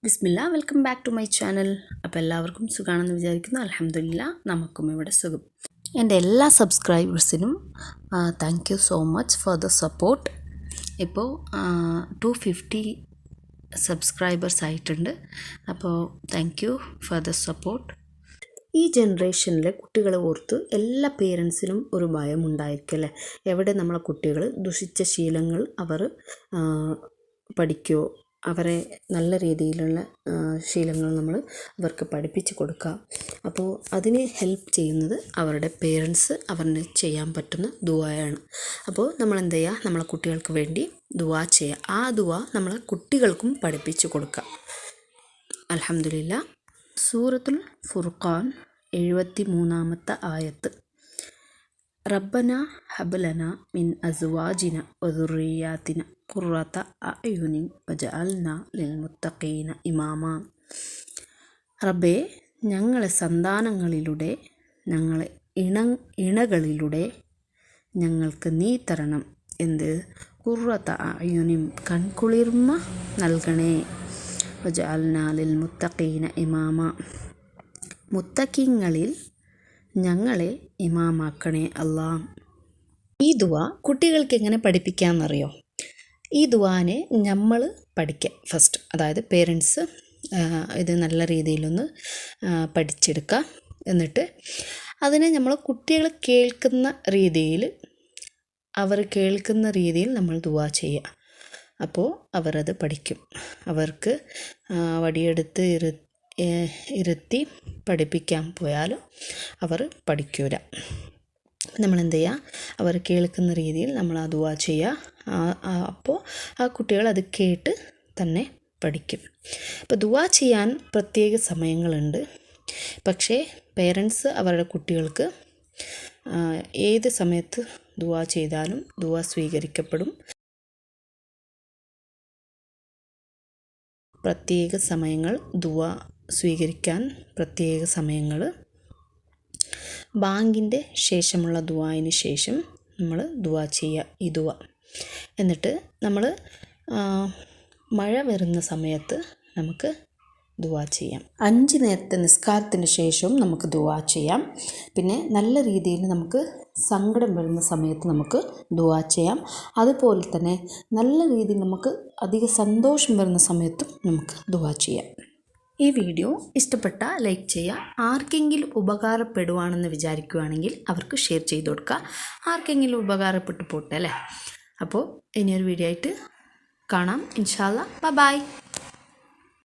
Bismillah, welcome back to my channel. അപ്പോൾ എല്ലാവർക്കും സുഖമാണെന്ന് വിചാരിക്കുന്നു. അൽഹംദുലില്ലാ, നമുക്കും ഇവിടെ സുഖം. എൻ്റെ എല്ലാ സബ്സ്ക്രൈബേഴ്സിനും thank you so much for the support. ഇപ്പോൾ 250 സബ്സ്ക്രൈബേഴ്സ് ആയിട്ടുണ്ട്. അപ്പോൾ thank you for the support. ഈ ജനറേഷനിലെ കുട്ടികളെ ഓർത്ത് എല്ലാ പേരൻസിനും ഒരു ഭയം ഉണ്ടായിരിക്കും അല്ലേ? എവിടെ നമ്മളെ കുട്ടികൾ ദുഷിച്ച ശീലങ്ങൾ അവർ പഠിക്കുമോ, അവരെ നല്ല രീതിയിലുള്ള ശീലങ്ങൾ നമ്മൾ അവർക്ക് പഠിപ്പിച്ച് കൊടുക്കുക. അപ്പോൾ അതിന് ഹെൽപ്പ് ചെയ്യുന്നത് അവരുടെ പേരൻസ് അവരിന് ചെയ്യാൻ പറ്റുന്ന ദുആയാണ്. അപ്പോൾ നമ്മൾ എന്ത് ചെയ്യുക, നമ്മളെ കുട്ടികൾക്ക് വേണ്ടി ദുആ ചെയ്യുക. ആ ദുആ നമ്മളെ കുട്ടികൾക്കും പഠിപ്പിച്ച് കൊടുക്കുക. അൽഹംദുലില്ലാ. സൂറത്തുൽ ഫുർഖാൻ 73-ാമത്തെ ആയത്ത്. റബ്ബന ഹബ്ലന മിൻ അസ്വാജിന വദുർരിയാതിന ഖുർറത അഅ്യുനിൻ വജഅൽന ലിൽമുത്തഖീന ഇമാമാ. റബ്ബേ, ഞങ്ങളെ സന്താനങ്ങളിലൂടെ, ഞങ്ങളെ ഇണകളിലൂടെ ഞങ്ങൾക്ക് നീ തരണം എന്ത്? ഖുർറത അഅ്യുനിൻ, കൺകുളിർമ നൽകണേ. വജഅൽന ലിൽമുത്തഖീന ഇമാമാ, മുത്തഖീങ്ങളിൽ ഞങ്ങളെ ഇമാമാക്കണേ അല്ലാ. ഈ ദുആ കുട്ടികൾക്ക് എങ്ങനെ പഠിപ്പിക്കാമെന്നറിയോ? ഈ ദുആനെ നമ്മൾ പഠിക്കുക ഫസ്റ്റ്. അതായത് പേരൻസ് ഇത് നല്ല രീതിയിലൊന്ന് പഠിച്ചെടുക്കുക. എന്നിട്ട് അതിനെ നമ്മൾ കുട്ടികൾ കേൾക്കുന്ന രീതിയിൽ, അവർ കേൾക്കുന്ന രീതിയിൽ നമ്മൾ ദുആ ചെയ്യുക. അപ്പോൾ അവരത് പഠിക്കും. അവർക്ക് വടിയെടുത്ത് ഇരുത്തി പഠിപ്പിക്കാൻ പോയാലും അവർ പഠിക്കൂല. നമ്മളെന്ത് ചെയ്യുക, അവർ കേൾക്കുന്ന രീതിയിൽ നമ്മൾ ആ ദുആ ചെയ്യുക. അപ്പോൾ ആ കുട്ടികൾ അത് കേട്ട് തന്നെ പഠിക്കും. അപ്പോൾ ദുആ ചെയ്യാൻ പ്രത്യേക സമയങ്ങളുണ്ട്. പക്ഷേ പേരൻസ് അവരുടെ കുട്ടികൾക്ക് ഏത് സമയത്ത് ദുആ ചെയ്താലും ദുആ സ്വീകരിക്കപ്പെടും. പ്രത്യേക സമയങ്ങൾ, ദുആ സ്വീകരിക്കാൻ പ്രത്യേക സമയങ്ങൾ. ബാങ്കിൻ്റെ ശേഷമുള്ള ദുആന് ശേഷം നമ്മൾ ദുആ ചെയ്യുക, ഈ ദുആ. എന്നിട്ട് നമ്മൾ മഴ വരുന്ന സമയത്ത് നമുക്ക് ദുആ ചെയ്യാം. 5 നേരത്തെ നിസ്കാരത്തിന് ശേഷവും നമുക്ക് ദുആ ചെയ്യാം. പിന്നെ നല്ല രീതിയിൽ നമുക്ക് സങ്കടം വരുന്ന സമയത്ത് നമുക്ക് ദുആ ചെയ്യാം. അതുപോലെ തന്നെ നല്ല രീതിയിൽ നമുക്ക് അധിക സന്തോഷം വരുന്ന സമയത്തും നമുക്ക് ദുആ ചെയ്യാം. ഈ വീഡിയോ ഇഷ്ടപ്പെട്ട ലൈക്ക് ചെയ്യുക. ആർക്കെങ്കിലും ഉപകാരപ്പെടുവാണെന്ന് വിചാരിക്കുകയാണെങ്കിൽ അവർക്ക് ഷെയർ ചെയ്ത് കൊടുക്കുക. ആർക്കെങ്കിലും ഉപകാരപ്പെട്ടു പോട്ടെ അല്ലേ? അപ്പോൾ ഇനിയൊരു വീഡിയോ ആയിട്ട് കാണാം ഇൻഷാ അല്ലാ. ബൈ.